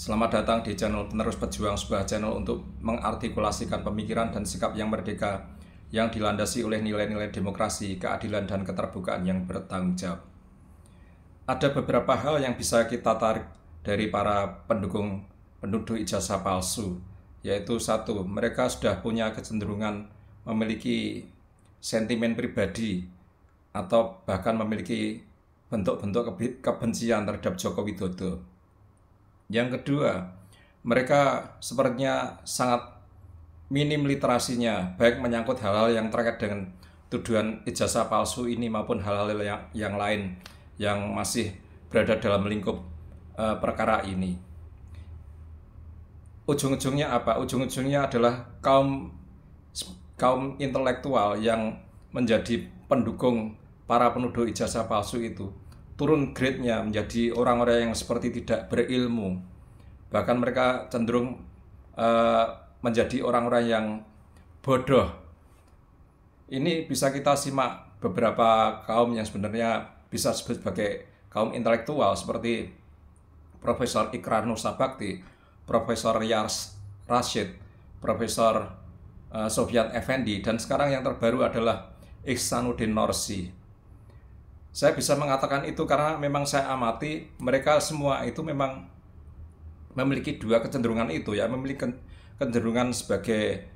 Selamat datang di channel Penerus Pejuang, sebuah channel untuk mengartikulasikan pemikiran dan sikap yang merdeka yang dilandasi oleh nilai-nilai demokrasi, keadilan, dan keterbukaan yang bertanggung jawab. Ada beberapa hal yang bisa kita tarik dari para penduduk ijazah palsu, yaitu satu, mereka sudah punya kecenderungan memiliki sentimen pribadi atau bahkan memiliki bentuk-bentuk kebencian terhadap Joko Widodo. Yang kedua, mereka sepertinya sangat minim literasinya, baik menyangkut hal-hal yang terkait dengan tuduhan ijazah palsu ini maupun hal-hal yang lain yang masih berada dalam lingkup perkara ini. Ujung-ujungnya apa? Ujung-ujungnya adalah kaum intelektual yang menjadi pendukung para penuduh ijazah palsu itu turun grade-nya menjadi orang-orang yang seperti tidak berilmu. Bahkan mereka cenderung menjadi orang-orang yang bodoh. Ini bisa kita simak beberapa kaum yang sebenarnya bisa disebut sebagai kaum intelektual seperti Profesor Ikrar Nursabakti, Profesor Yars Rashid, Profesor Sofyan Effendi, dan sekarang yang terbaru adalah Ihsanuddin Nursi. Saya bisa mengatakan itu karena memang saya amati mereka semua itu memang memiliki dua kecenderungan itu ya, memiliki kecenderungan sebagai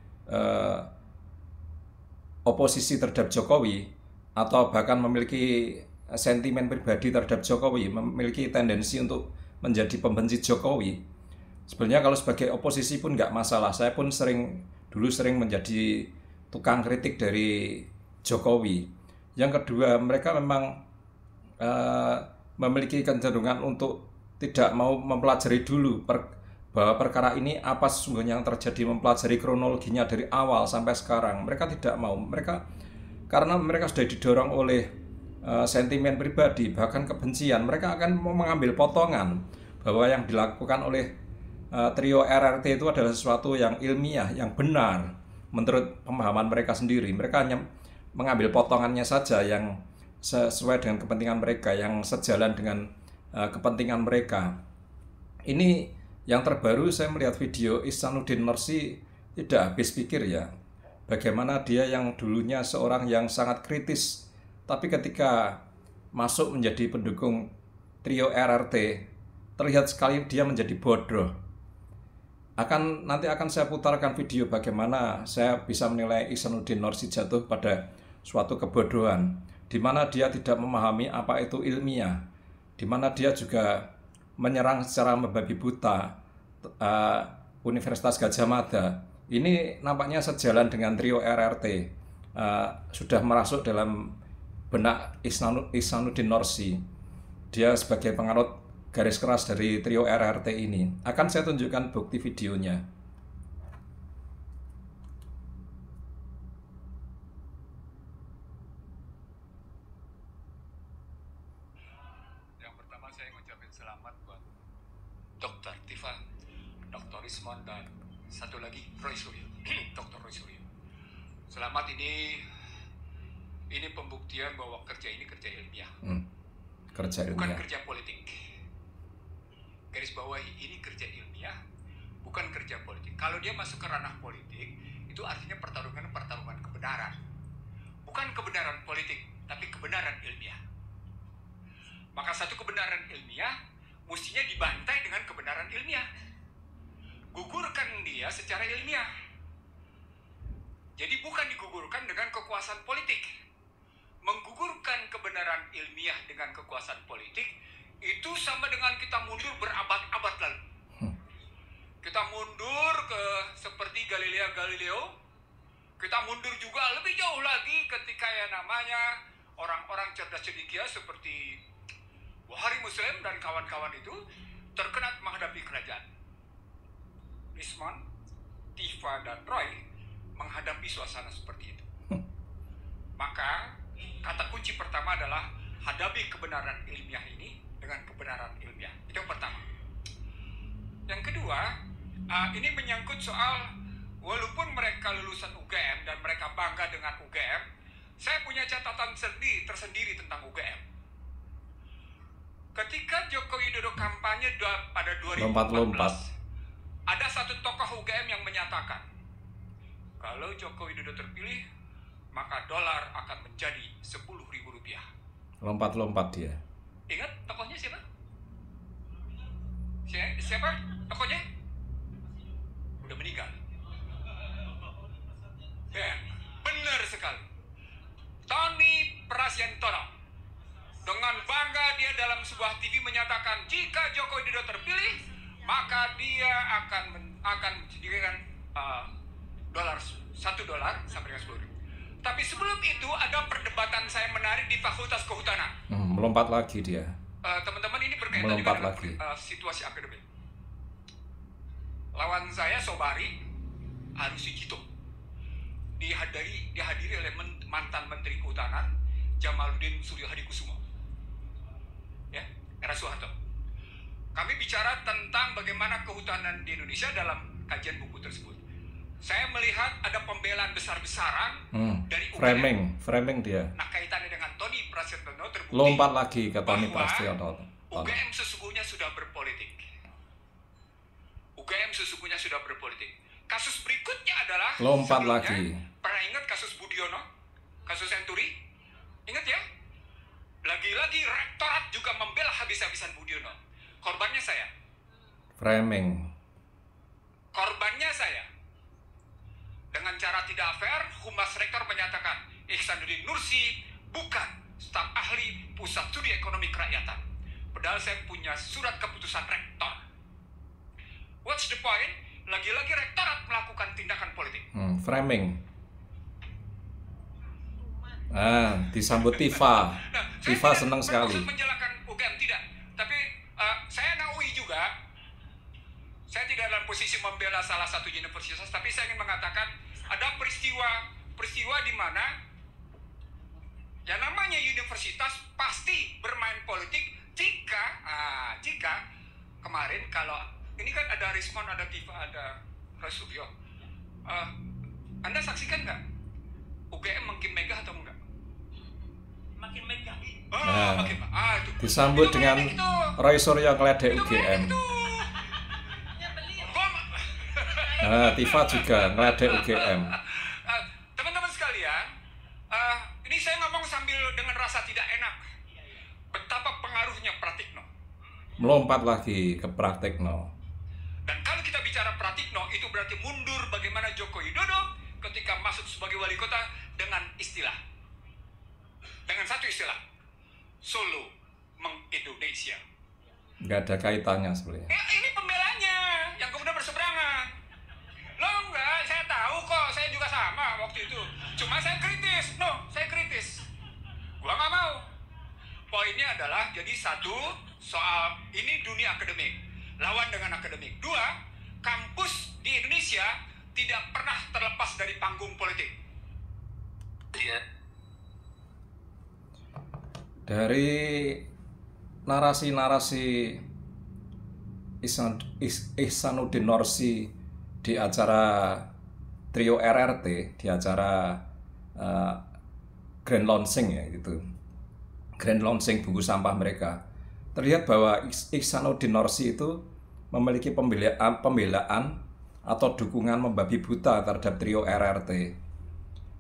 oposisi terhadap Jokowi atau bahkan memiliki sentimen pribadi terhadap Jokowi, memiliki tendensi untuk menjadi pembenci Jokowi. Sebenarnya kalau sebagai oposisi pun nggak masalah. Saya pun dulu sering menjadi tukang kritik dari Jokowi. Yang kedua, mereka memang memiliki kecenderungan untuk tidak mau mempelajari dulu bahwa perkara ini apa sesungguhnya yang terjadi, mempelajari kronologinya dari awal sampai sekarang. Mereka tidak mau. Karena mereka sudah didorong oleh sentimen pribadi, bahkan kebencian. Mereka akan mengambil potongan bahwa yang dilakukan oleh trio RRT itu adalah sesuatu yang ilmiah, yang benar menurut pemahaman mereka sendiri. Mereka hanya mengambil potongannya saja yang sesuai dengan kepentingan mereka, yang sejalan dengan kepentingan mereka. Ini yang terbaru, saya melihat video Ihsanuddin Nursi, tidak habis pikir ya. Bagaimana dia yang dulunya seorang yang sangat kritis, tapi ketika masuk menjadi pendukung trio RRT, terlihat sekali dia menjadi bodoh. Nanti akan saya putarkan video bagaimana saya bisa menilai Ihsanuddin Nursi jatuh pada suatu kebodohan, di mana dia tidak memahami apa itu ilmiah, di mana dia juga menyerang secara membabi buta Universitas Gadjah Mada. Ini nampaknya sejalan dengan trio RRT, sudah merasuk dalam benak Ihsanuddin Nursi. Dia sebagai penganut garis keras dari trio RRT ini. Akan saya tunjukkan bukti videonya. Saya ngucapin selamat buat Dr. Tifa, Dr. Ismon, dan satu lagi Roy Suryo, Dr. Roy Suryo. Selamat, ini pembuktian bahwa kerja ini kerja ilmiah, bukan kerja politik. Garis bawahi, ini kerja ilmiah, bukan kerja politik. Kalau dia masuk ke ranah politik, itu artinya pertarungan kebenaran, bukan kebenaran politik, tapi kebenaran ilmiah. Maka satu kebenaran ilmiah mestinya dibantai dengan kebenaran ilmiah. Gugurkan dia secara ilmiah. Jadi bukan digugurkan dengan kekuasaan politik. Menggugurkan kebenaran ilmiah dengan kekuasaan politik itu sama dengan kita mundur berabad-abad lalu. Kita mundur ke seperti Galileo. Kita mundur juga lebih jauh lagi ketika yang namanya orang-orang cerdas cedekia seperti Bukhari Muslim dan kawan-kawan itu terkena menghadapi kerajaan. Isman, Tifa, dan Roy menghadapi suasana seperti itu. Maka kata kunci pertama adalah hadapi kebenaran ilmiah ini dengan kebenaran ilmiah. Itu yang pertama. Yang kedua, ini menyangkut soal walaupun mereka lulusan UGM dan mereka bangga dengan UGM, saya punya catatan tersendiri tentang UGM. ketika Joko Widodo kampanye pada 2014, Lompat-lompat. ada satu tokoh UGM yang menyatakan, kalau Joko Widodo terpilih, maka dolar akan menjadi Rp10.000. Lompat-lompat dia. Ingat tokohnya siapa? Siapa tokohnya? Udah meninggal. Ya, benar sekali. Tony Prasiantono dengan bangga dia dalam sebuah TV menyatakan, jika Joko Widodo terpilih, maka dia akan dijadikan $1 sampai dengan 10.000. Tapi sebelum itu ada perdebatan saya menarik di Fakultas Kehutanan. Melompat lagi dia. Teman-teman, ini berkaitan Melompat juga lagi. dengan situasi akademik. Lawan saya Sobari Harusijito dihadiri oleh mantan Menteri Kehutanan Jamaluddin Suryo Hadikusumo, ya, era Soeharto. Kami bicara tentang bagaimana kehutanan di Indonesia dalam kajian buku tersebut. Saya melihat ada pembelaan besar-besaran dari UGM. Framing dia. Nah, kaitannya dengan Tony Prasiantono terbukti. Lompat lagi ke Tony Prasiantono. UGM sesungguhnya sudah berpolitik. UGM sesungguhnya sudah berpolitik. Kasus berikutnya adalah Lompat lagi. Pernah ingat kasus Budiono? Kasus Senturi? Ingat ya? Lagi-lagi rektorat juga membela habis-habisan Budiono. Korbannya saya. Framing. Korbannya saya. Dengan cara tidak fair, Humas Rektor menyatakan Ihsanuddin Nursi bukan staf ahli Pusat Studi Ekonomi Kerakyatan. Padahal saya punya surat keputusan rektor. What's the point? Lagi-lagi rektorat melakukan tindakan politik. Framing. Disambut Tifa. Tifa senang sekali. Maksud menjelaskan UGM tidak, tapi saya anak UI juga. Saya tidak dalam posisi membela salah satu universitas, tapi saya ingin mengatakan ada peristiwa di mana yang namanya universitas pasti bermain politik jika kemarin kalau ini kan ada Rismon, ada Tifa, ada Rasulio. Anda saksikan nggak? UGM makin megah atau enggak? Makin megah. Makin itu. Disambut itu dengan Roy Suryo ngeledek UGM. Tifa juga ngeledek UGM. Teman-teman sekalian, ini saya ngomong sambil dengan rasa tidak enak. Betapa pengaruhnya Pratikno. Melompat lagi ke Pratikno. Dan kalau kita bicara Pratikno, itu berarti mundur bagaimana Joko Widodo ketika masuk sebagai wali kota dengan satu istilah, Solo meng-Indonesia. Nggak ada kaitannya sebenarnya. Ini pembelanya yang kemudian berseberangan. Loh enggak, saya tahu kok, saya juga sama waktu itu. Cuma saya kritis. Saya kritis. Gua nggak mau. Poinnya adalah, jadi satu, soal ini dunia akademik. Lawan dengan akademik. Dua, kampus di Indonesia tidak pernah terlepas dari panggung politik. Dari narasi-narasi Ihsanuddin Nursi di acara Trio RRT, di acara Grand Launching ya gitu, Grand Launching buku sampah mereka, terlihat bahwa Ihsanuddin Nursi itu memiliki pembelaan atau dukungan membabi buta terhadap Trio RRT.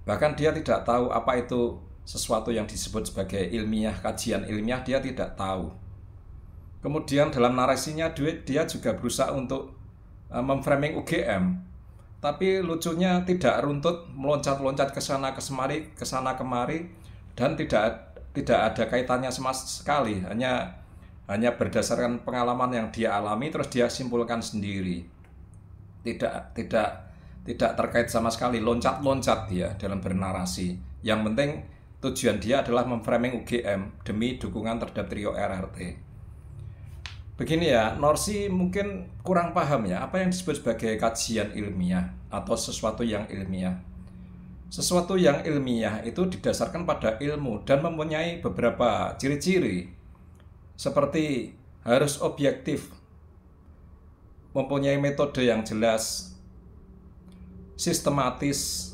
Bahkan dia tidak tahu apa itu sesuatu yang disebut sebagai ilmiah, kajian ilmiah, dia tidak tahu. Kemudian dalam narasinya dia juga berusaha untuk memframing UGM, tapi lucunya tidak runtut, meloncat-loncat ke sana kemari, dan tidak ada kaitannya sama sekali, hanya berdasarkan pengalaman yang dia alami terus dia simpulkan sendiri. Tidak terkait sama sekali, loncat-loncat dia dalam bernarasi. Yang penting tujuan dia adalah memframing UGM demi dukungan terhadap Trio RRT. Begini ya, Nursi mungkin kurang paham ya apa yang disebut sebagai kajian ilmiah atau sesuatu yang ilmiah. Sesuatu yang ilmiah itu didasarkan pada ilmu dan mempunyai beberapa ciri-ciri seperti harus objektif, mempunyai metode yang jelas, sistematis,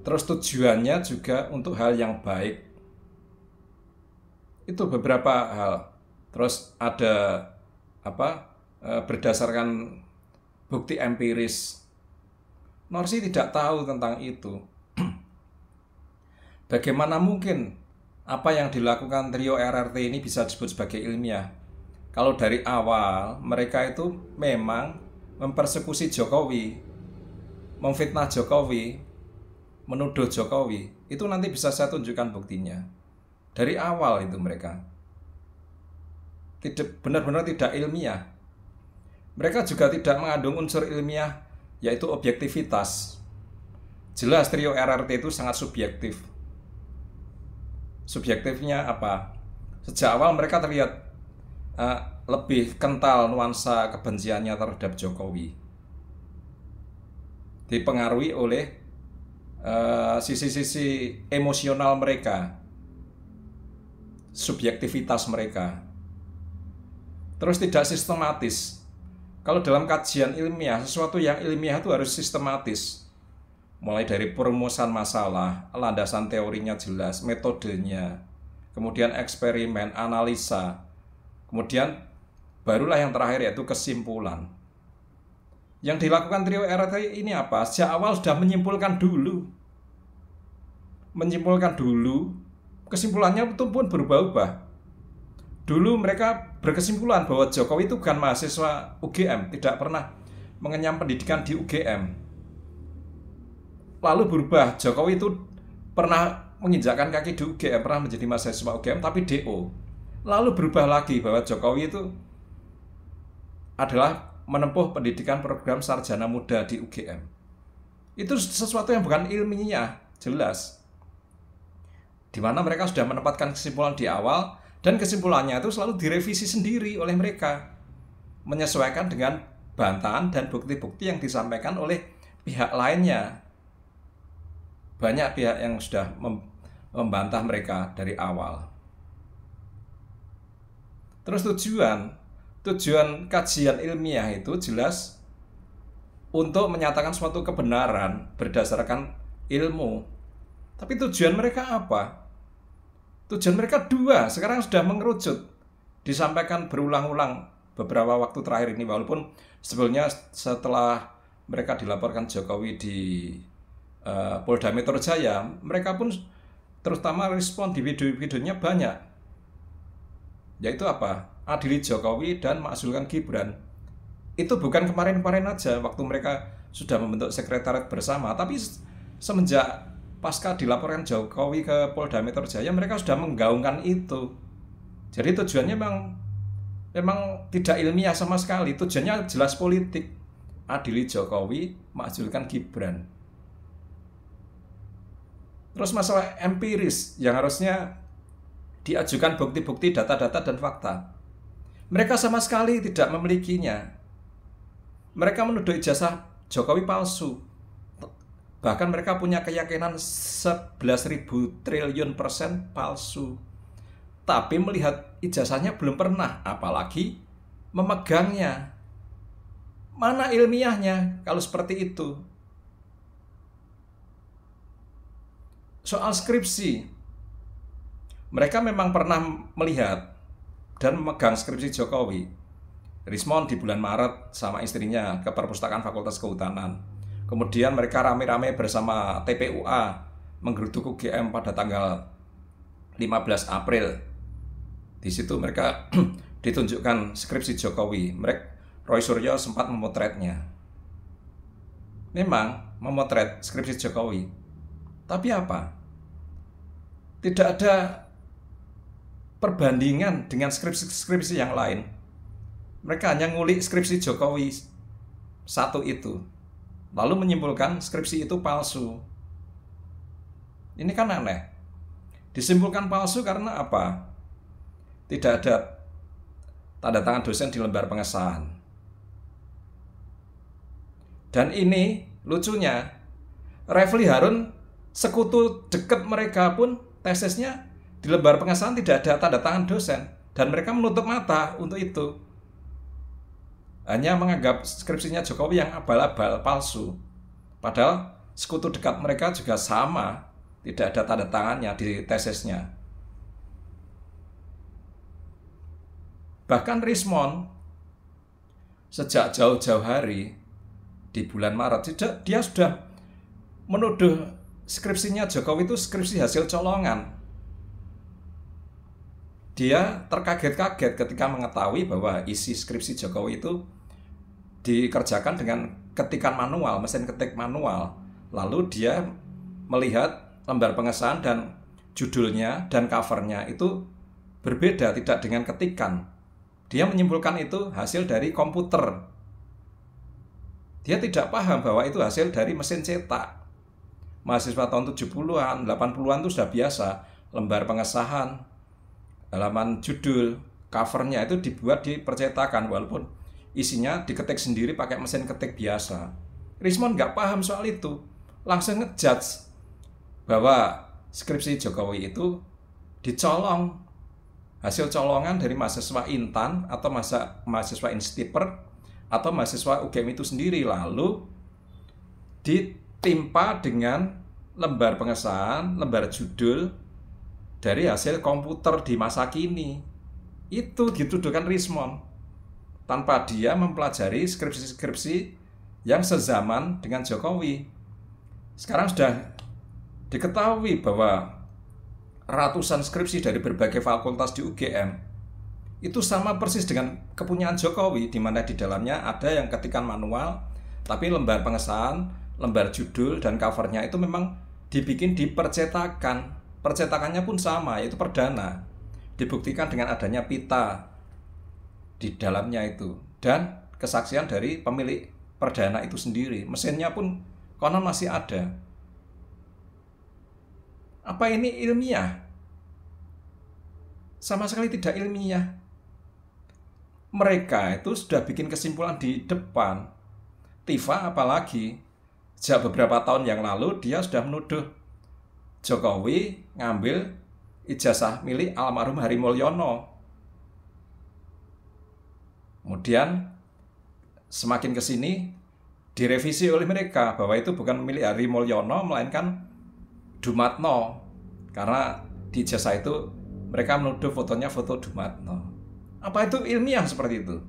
terus tujuannya juga untuk hal yang baik. Itu beberapa hal. Terus ada berdasarkan bukti empiris. Norsi tidak tahu tentang itu. Bagaimana mungkin apa yang dilakukan trio RRT ini bisa disebut sebagai ilmiah? Kalau dari awal mereka itu memang mempersekusi Jokowi, memfitnah Jokowi, menuduh Jokowi. Itu nanti bisa saya tunjukkan buktinya. Dari awal itu mereka benar-benar tidak ilmiah. Mereka juga tidak mengandung unsur ilmiah, yaitu objektivitas. Jelas trio RRT itu sangat subjektif. Subjektifnya apa? Sejak awal mereka terlihat lebih kental nuansa kebenciannya terhadap Jokowi, dipengaruhi oleh sisi-sisi emosional mereka, subjektivitas mereka. Terus tidak sistematis. Kalau dalam kajian ilmiah, sesuatu yang ilmiah itu harus sistematis. Mulai dari perumusan masalah, landasan teorinya jelas, metodenya, kemudian eksperimen, analisa, kemudian barulah yang terakhir yaitu kesimpulan. Yang dilakukan trio RRT ini apa? Sejak awal sudah menyimpulkan dulu. Kesimpulannya itu pun berubah-ubah. Dulu mereka berkesimpulan bahwa Jokowi itu bukan mahasiswa UGM, tidak pernah mengenyam pendidikan di UGM. Lalu berubah, Jokowi itu pernah menginjakkan kaki di UGM, pernah menjadi mahasiswa UGM tapi DO. Lalu berubah lagi bahwa Jokowi itu adalah menempuh pendidikan program sarjana muda di UGM. Itu sesuatu yang bukan ilmiah, jelas. Di mana mereka sudah menempatkan kesimpulan di awal, dan kesimpulannya itu selalu direvisi sendiri oleh mereka, menyesuaikan dengan bantahan dan bukti-bukti yang disampaikan oleh pihak lainnya. Banyak pihak yang sudah membantah mereka dari awal. Terus tujuan kajian ilmiah itu jelas untuk menyatakan suatu kebenaran berdasarkan ilmu. Tapi tujuan mereka apa? Tujuan mereka dua, sekarang sudah mengerucut. Disampaikan berulang-ulang beberapa waktu terakhir ini, walaupun sebelumnya setelah mereka dilaporkan Jokowi di Polda Metro Jaya, mereka pun terutama respon di video-videonya banyak. Yaitu apa? Adili Jokowi dan makzulkan Gibran. Itu bukan kemarin-kemarin aja waktu mereka sudah membentuk sekretariat bersama, tapi semenjak pasca dilaporkan Jokowi ke Polda Metro Jaya, mereka sudah menggaungkan itu. Jadi tujuannya memang tidak ilmiah sama sekali. Tujuannya jelas politik. Adili Jokowi, makzulkan Gibran. Terus masalah empiris yang harusnya diajukan bukti-bukti, data-data, dan fakta. Mereka sama sekali tidak memilikinya. Mereka menuduh ijazah Jokowi palsu. Bahkan mereka punya keyakinan 11.000 triliun % palsu. Tapi melihat ijazahnya belum pernah, apalagi memegangnya. Mana ilmiahnya kalau seperti itu? Soal skripsi, mereka memang pernah melihat dan memegang skripsi Jokowi. Rismond di bulan Maret sama istrinya ke perpustakaan Fakultas Kehutanan. Kemudian mereka rame-rame bersama TPUA menggeruduk UGM pada tanggal 15 April. Di situ mereka ditunjukkan skripsi Jokowi. Roy Suryo sempat memotretnya. Memang memotret skripsi Jokowi. Tapi apa? Tidak ada perbandingan dengan skripsi-skripsi yang lain. Mereka hanya ngulik skripsi Jokowi satu itu, lalu menyimpulkan skripsi itu palsu. Ini kan aneh. Disimpulkan palsu karena apa? Tidak ada tanda tangan dosen di lembar pengesahan. Dan ini lucunya, Refli Harun, sekutu dekat mereka pun tesisnya di lembar pengesahan tidak ada tanda tangan dosen, dan mereka menutup mata untuk itu. Hanya menganggap skripsinya Jokowi yang abal-abal, palsu. Padahal sekutu dekat mereka juga sama, tidak ada tanda tangannya di tesisnya. Bahkan Rismond sejak jauh-jauh hari di bulan Maret dia sudah menuduh skripsinya Jokowi itu skripsi hasil colongan. Dia terkaget-kaget ketika mengetahui bahwa isi skripsi Jokowi itu dikerjakan dengan ketikan manual, mesin ketik manual. Lalu dia melihat lembar pengesahan dan judulnya dan covernya itu berbeda, tidak dengan ketikan. Dia menyimpulkan itu hasil dari komputer. Dia tidak paham bahwa itu hasil dari mesin cetak. Mahasiswa tahun 70-an, 80-an itu sudah biasa. Lembar pengesahan, halaman judul, covernya itu dibuat di percetakan, walaupun isinya diketik sendiri pakai mesin ketik biasa. Rismond nggak paham soal itu, langsung ngejudge bahwa skripsi Jokowi itu dicolong, hasil colongan dari mahasiswa Intan atau mahasiswa Instiper atau mahasiswa UGM itu sendiri, lalu ditimpa dengan lembar pengesahan, lembar judul dari hasil komputer di masa kini. Itu dituduhkan Rismond tanpa dia mempelajari skripsi-skripsi yang sezaman dengan Jokowi. Sekarang sudah diketahui bahwa ratusan skripsi dari berbagai fakultas di UGM itu sama persis dengan kepunyaan Jokowi, di mana di dalamnya ada yang ketikan manual, tapi lembar pengesahan, lembar judul, dan covernya itu memang dibikin di percetakan. Percetakannya pun sama, yaitu perdana. Dibuktikan dengan adanya pita di dalamnya itu. Dan kesaksian dari pemilik perdana itu sendiri. Mesinnya pun konon masih ada. Apa ini ilmiah? Sama sekali tidak ilmiah. Mereka itu sudah bikin kesimpulan di depan. Tifa apalagi, sejak beberapa tahun yang lalu dia sudah menuduh Jokowi ngambil ijazah milik almarhum Hari Mulyono. Kemudian semakin ke sini direvisi oleh mereka bahwa itu bukan milik Hari Mulyono melainkan Dumatno, karena di ijazah itu mereka menuduh fotonya foto Dumatno. Apa itu ilmiah seperti itu?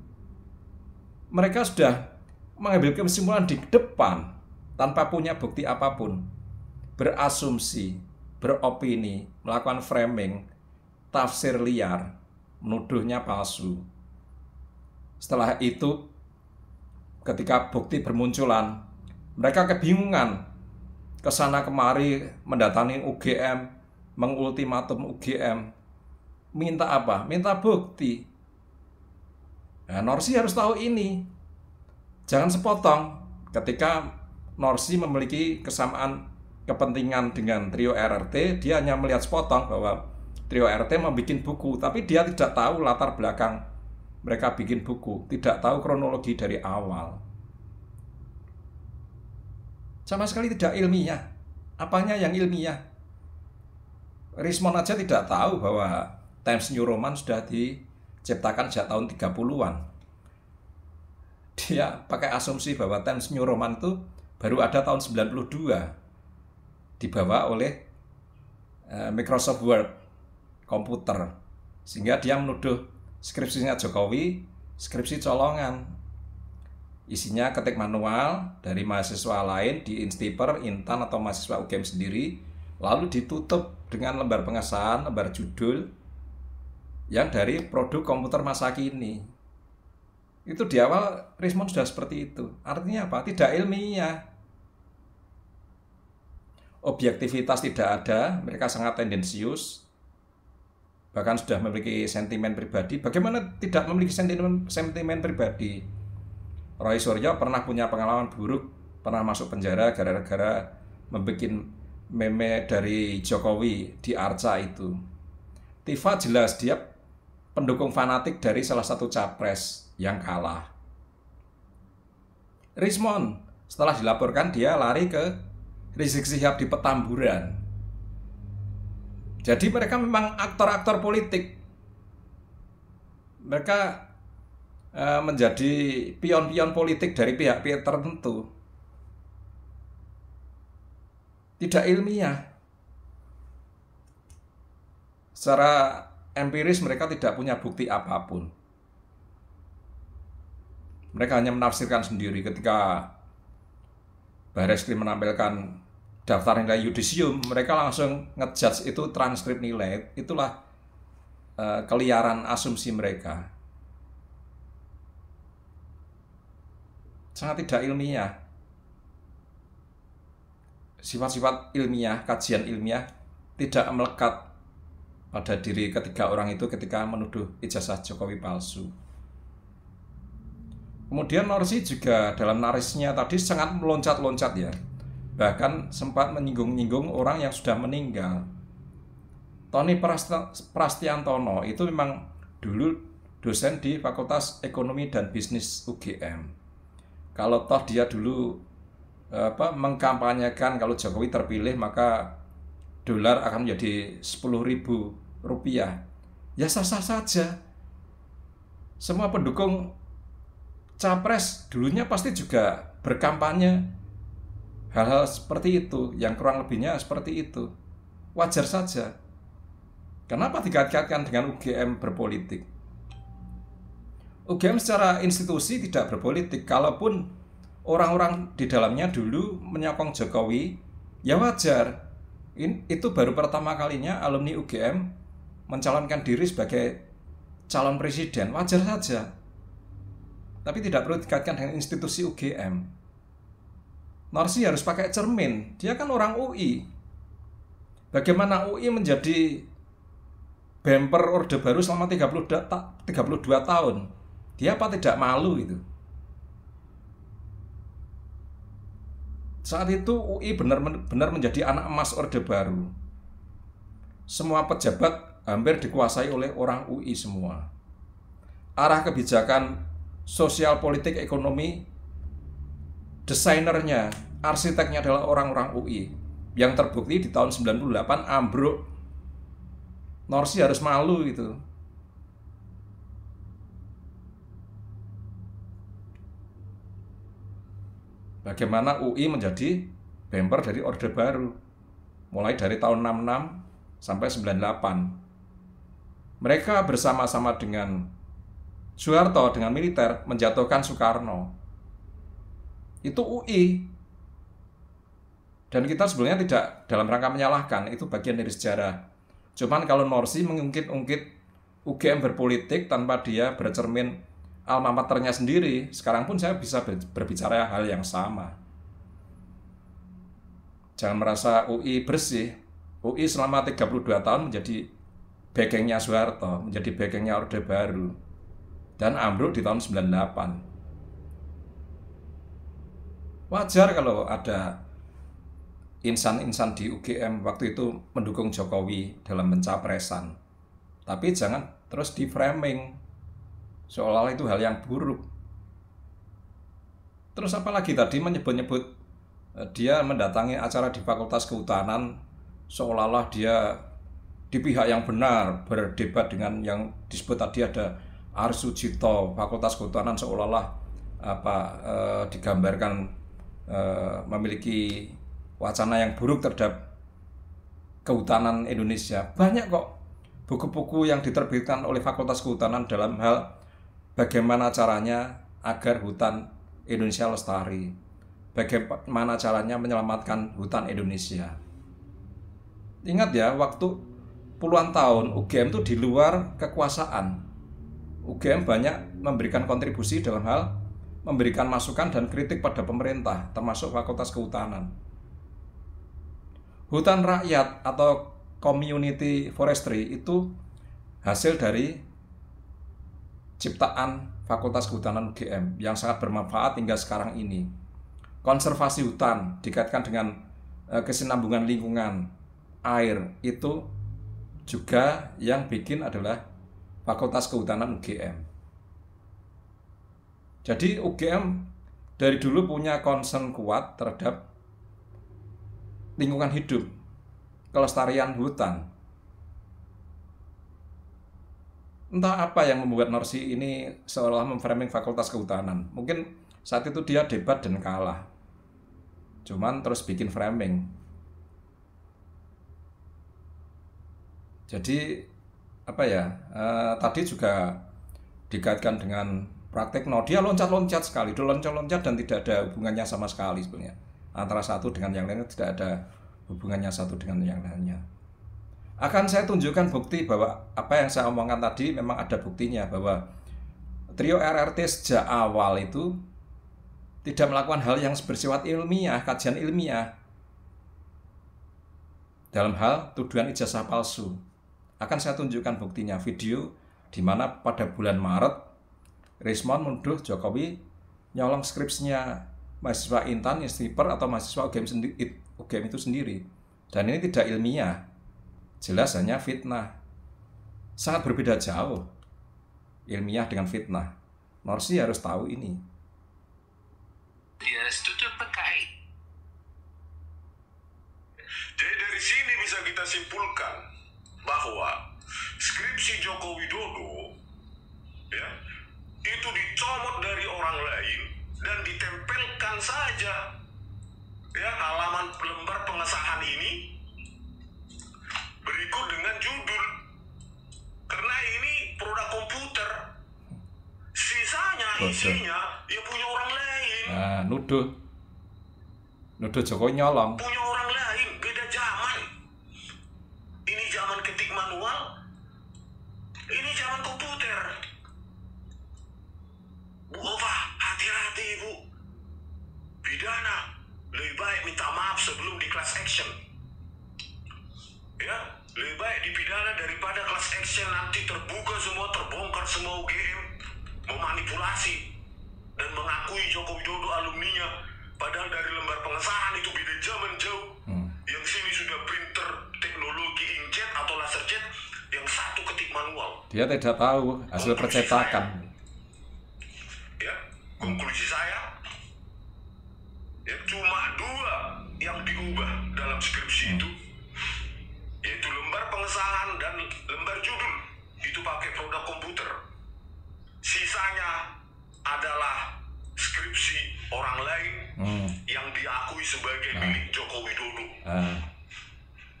Mereka sudah mengambil kesimpulan di depan tanpa punya bukti apapun, berasumsi, beropini, melakukan framing, tafsir liar, menuduhnya palsu. Setelah itu, ketika bukti bermunculan, mereka kebingungan, kesana kemari mendatangi UGM, mengultimatum UGM. Minta apa? Minta bukti. Nah, Norsi harus tahu ini. Jangan sepotong ketika Norsi memiliki kesamaan kepentingan dengan trio RRT, dia hanya melihat sepotong bahwa trio RRT membuat buku, tapi dia tidak tahu latar belakang mereka bikin buku, tidak tahu kronologi dari awal. Sama sekali tidak ilmiah. Apanya yang ilmiah? Rismond aja tidak tahu bahwa Times New Roman sudah diciptakan sejak tahun 30-an. Dia pakai asumsi bahwa Times New Roman itu baru ada tahun 92. Dibawa oleh Microsoft Word komputer, sehingga dia menuduh skripsinya Jokowi skripsi colongan. Isinya ketik manual dari mahasiswa lain di Instiper, Intan, atau mahasiswa UGM sendiri, lalu ditutup dengan lembar pengesahan, lembar judul yang dari produk komputer masa kini. Itu di awal Rismond sudah seperti itu. Artinya apa? Tidak ilmiah. Objektivitas tidak ada, mereka sangat tendensius, bahkan sudah memiliki sentimen pribadi. Bagaimana tidak memiliki sentimen pribadi? Roy Suryo pernah punya pengalaman buruk, pernah masuk penjara gara-gara membuat meme dari Jokowi di Arca itu. Tifa jelas dia pendukung fanatik dari salah satu capres yang kalah. Rismond setelah dilaporkan dia lari ke Rizik Syihab di Petamburan. Jadi mereka memang aktor-aktor politik. Mereka menjadi pion-pion politik dari pihak-pihak tertentu. Tidak ilmiah. Secara empiris mereka tidak punya bukti apapun. Mereka hanya menafsirkan sendiri. Ketika Bareskrim menampilkan daftar nilai yudisium, mereka langsung ngejudge itu transkrip nilai. Itulah keliaran asumsi mereka. Sangat tidak ilmiah. Sifat-sifat ilmiah, kajian ilmiah tidak melekat pada diri ketiga orang itu ketika menuduh ijazah Jokowi palsu. Kemudian Norsi juga dalam narisnya tadi sangat meloncat-loncat ya. Bahkan sempat menyinggung-nyinggung orang yang sudah meninggal. Tony Prastiantono itu memang dulu dosen di Fakultas Ekonomi dan Bisnis UGM. Kalau toh dia dulu mengkampanyekan kalau Jokowi terpilih maka dolar akan menjadi 10.000 rupiah, ya sah-sah saja. Semua pendukung capres dulunya pasti juga berkampanye hal-hal seperti itu, yang kurang lebihnya seperti itu. Wajar saja. Kenapa dikait-kaitkan dengan UGM berpolitik? UGM secara institusi tidak berpolitik. Kalaupun orang-orang di dalamnya dulu menyokong Jokowi, ya wajar. Itu baru pertama kalinya alumni UGM mencalonkan diri sebagai calon presiden. Wajar saja. Tapi tidak perlu dikaitkan dengan institusi UGM. Norsi harus pakai cermin. Dia kan orang UI. Bagaimana UI menjadi bemper Orde Baru selama 32 tahun? Dia apa tidak malu itu? Saat itu UI benar-benar menjadi anak emas Orde Baru. Semua pejabat hampir dikuasai oleh orang UI semua. Arah kebijakan sosial, politik, ekonomi, desainernya, arsiteknya adalah orang-orang UI. Yang terbukti di tahun 98 ambruk. Norsi harus malu itu. Bagaimana UI menjadi bemper dari Orde Baru mulai dari tahun 66 sampai 98. Mereka bersama-sama dengan Soeharto, dengan militer, menjatuhkan Soekarno. Itu UI. Dan kita sebenarnya tidak dalam rangka menyalahkan, itu bagian dari sejarah. Cuman kalau Norsi mengungkit-ungkit UGM berpolitik tanpa dia bercermin alma maternya sendiri, sekarang pun saya bisa berbicara hal yang sama. Jangan merasa UI bersih. UI selama 32 tahun menjadi backingnya Soeharto, menjadi backingnya Orde Baru, dan ambruk di tahun 98. Wajar kalau ada insan-insan di UGM waktu itu mendukung Jokowi dalam pencapresan. Tapi jangan terus di framing seolah-olah itu hal yang buruk. Terus apalagi tadi menyebut-nyebut dia mendatangi acara di Fakultas Kehutanan seolah-olah dia di pihak yang benar, berdebat dengan yang disebut tadi ada Arsujito, Fakultas Kehutanan seolah-olah digambarkan memiliki wacana yang buruk terhadap kehutanan Indonesia. Banyak kok buku-buku yang diterbitkan oleh Fakultas Kehutanan dalam hal bagaimana caranya agar hutan Indonesia lestari, bagaimana caranya menyelamatkan hutan Indonesia. Ingat ya, waktu puluhan tahun UGM itu di luar kekuasaan. UGM banyak memberikan kontribusi dalam hal memberikan masukan dan kritik pada pemerintah, termasuk Fakultas Kehutanan. Hutan rakyat atau community forestry itu hasil dari ciptaan Fakultas Kehutanan UGM yang sangat bermanfaat hingga sekarang ini. Konservasi hutan dikaitkan dengan kesinambungan lingkungan, air, itu juga yang bikin adalah Fakultas Kehutanan UGM. Jadi UGM dari dulu punya concern kuat terhadap lingkungan hidup, kelestarian hutan. Entah apa yang membuat Norsi ini seolah memframing Fakultas Kehutanan. Mungkin saat itu dia debat dan kalah. Cuman terus bikin framing. Jadi tadi juga dikaitkan dengan praktek no, dia loncat-loncat sekali, dia loncat-loncat dan tidak ada hubungannya sama sekali sebenarnya antara satu dengan yang lainnya, tidak ada hubungannya satu dengan yang lainnya. Akan saya tunjukkan bukti bahwa apa yang saya omongkan tadi memang ada buktinya, bahwa trio RRT sejak awal itu tidak melakukan hal yang bersifat ilmiah, kajian ilmiah dalam hal tuduhan ijazah palsu. Akan saya tunjukkan buktinya, video di mana pada bulan Maret Rismond menuduh Jokowi nyolong skripsinya mahasiswa Intan, Sniper atau mahasiswa UGM itu sendiri. Dan ini tidak ilmiah, jelas hanya fitnah. Sangat berbeda jauh ilmiah dengan fitnah. Norsi harus tahu ini. Ya, setuju terkait. Jadi dari sini bisa kita simpulkan bahwa skripsi Joko Widodo ya itu dicomot dari orang lain dan ditempelkan saja ya halaman lembar pengesahan ini berikut dengan judul, karena ini produk komputer, sisanya isinya ya punya orang lain. Nah, nuduh Jokowi nyolong. Punya orang lain, beda zaman. Ini zaman ketik manual, ini zaman komputer. Bu Ova, hati-hati Bu. Pidana, lebih baik minta maaf sebelum di class action. Ya, lebih baik dipidana daripada class action nanti terbuka semua, terbongkar semua UGM memanipulasi dan mengakui Joko Widodo alumninya, padahal dari lembar pengesahan itu beda zaman jauh. Yang sini sudah printer teknologi inkjet atau laserjet, yang satu ketik manual. Dia tidak tahu hasil percetakan. Ya, konklusi saya ya cuma dua yang diubah dalam skripsi itu, yaitu lembar pengesahan dan lembar judul. Itu pakai produk komputer. Sisanya adalah skripsi orang lain yang diakui sebagai milik Joko Widodo.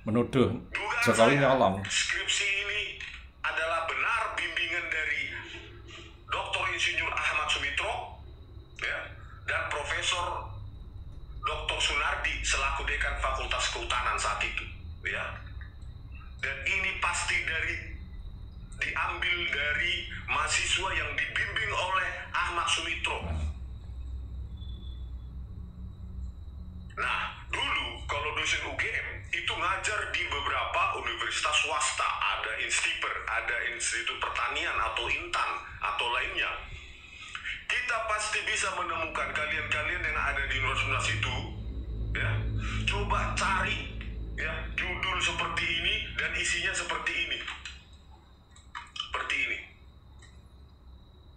Menuduh Dugaan Jokowi saya, nyolong. skripsi ini adalah benar bimbingan dari Dr. Insinyur Ahmad Sumitro ya, dan Profesor Dr. Sunardi selaku Dekan Fakultas Kehutanan saat itu ya. Dan ini pasti diambil dari mahasiswa yang dibimbing oleh Ahmad Sumitro. Nah, dulu kalau dosen UGM itu ngajar di beberapa universitas swasta, ada Instiper, ada Institut Pertanian atau Intan atau lainnya. Kita pasti bisa menemukan kalian-kalian yang ada di universitas itu, ya. Coba cari ya judul seperti ini dan isinya seperti ini. Seperti ini.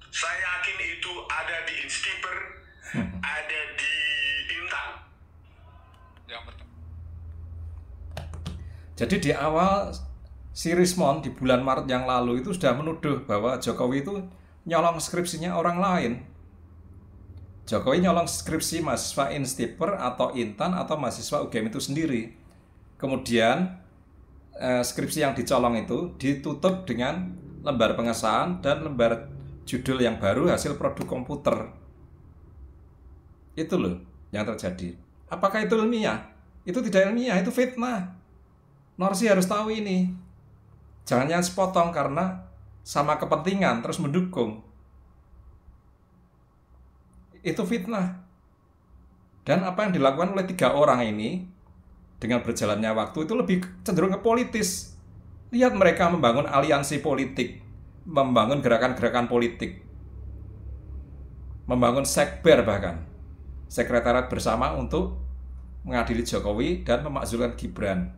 Saya yakin itu ada di Instiper, ada di Intan. Yang pertama. Jadi di awal si Rismond di bulan Maret yang lalu itu sudah menuduh bahwa Jokowi itu nyolong skripsinya orang lain. Jokowi nyolong skripsi mahasiswa Instiper atau Intan atau mahasiswa UGM itu sendiri. Kemudian skripsi yang dicolong itu ditutup dengan lembar pengesahan dan lembar judul yang baru hasil produk komputer. Itu loh yang terjadi. Apakah itu ilmiah? Itu tidak ilmiah, itu fitnah. Norsi harus tahu ini. Jangan sepotong karena sama kepentingan terus mendukung. Itu fitnah. Dan apa yang dilakukan oleh 3 orang ini dengan berjalannya waktu itu lebih cenderung ke politis. Lihat mereka membangun aliansi politik, membangun gerakan-gerakan politik, membangun sekber bahkan, sekretariat bersama untuk mengadili Jokowi dan memakzulkan Gibran.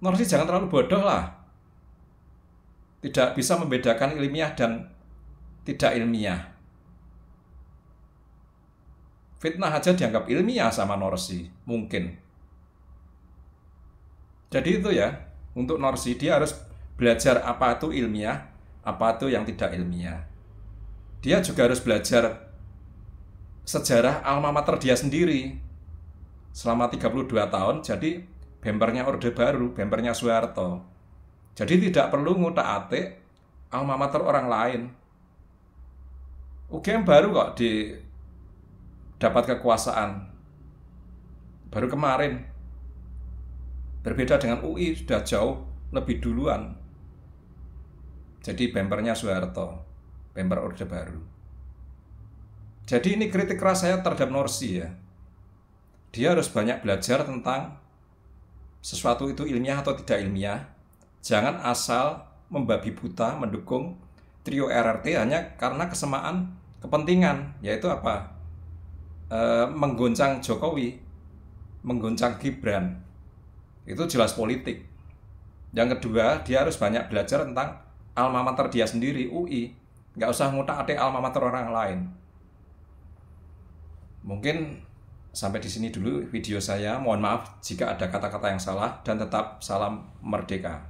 Norsi jangan terlalu bodoh lah. Tidak bisa membedakan ilmiah dan tidak ilmiah. Fitnah aja dianggap ilmiah sama Norsi, mungkin. Jadi itu ya, untuk Norsi dia harus belajar apa itu ilmiah, apa itu yang tidak ilmiah. Dia juga harus belajar sejarah alma mater dia sendiri. Selama 32 tahun jadi bempernya Orde Baru, bempernya Soeharto. Jadi tidak perlu ngutak-atik alma mater orang lain. UGM baru kok dapat kekuasaan. Baru kemarin. Berbeda dengan UI sudah jauh lebih duluan. Jadi bempernya Soeharto, bemper Orde Baru. Jadi ini kritik keras saya terhadap Nursi ya. Dia harus banyak belajar tentang sesuatu itu ilmiah atau tidak ilmiah. Jangan asal membabi buta mendukung trio RRT hanya karena kesamaan kepentingan, yaitu apa? Menggoncang Jokowi, menggoncang Gibran. Itu jelas politik. Yang kedua, dia harus banyak belajar tentang alma mater dia sendiri, UI. Nggak usah ngutak-atik alma mater orang lain. Mungkin sampai di sini dulu video saya. Mohon maaf jika ada kata-kata yang salah dan tetap salam merdeka.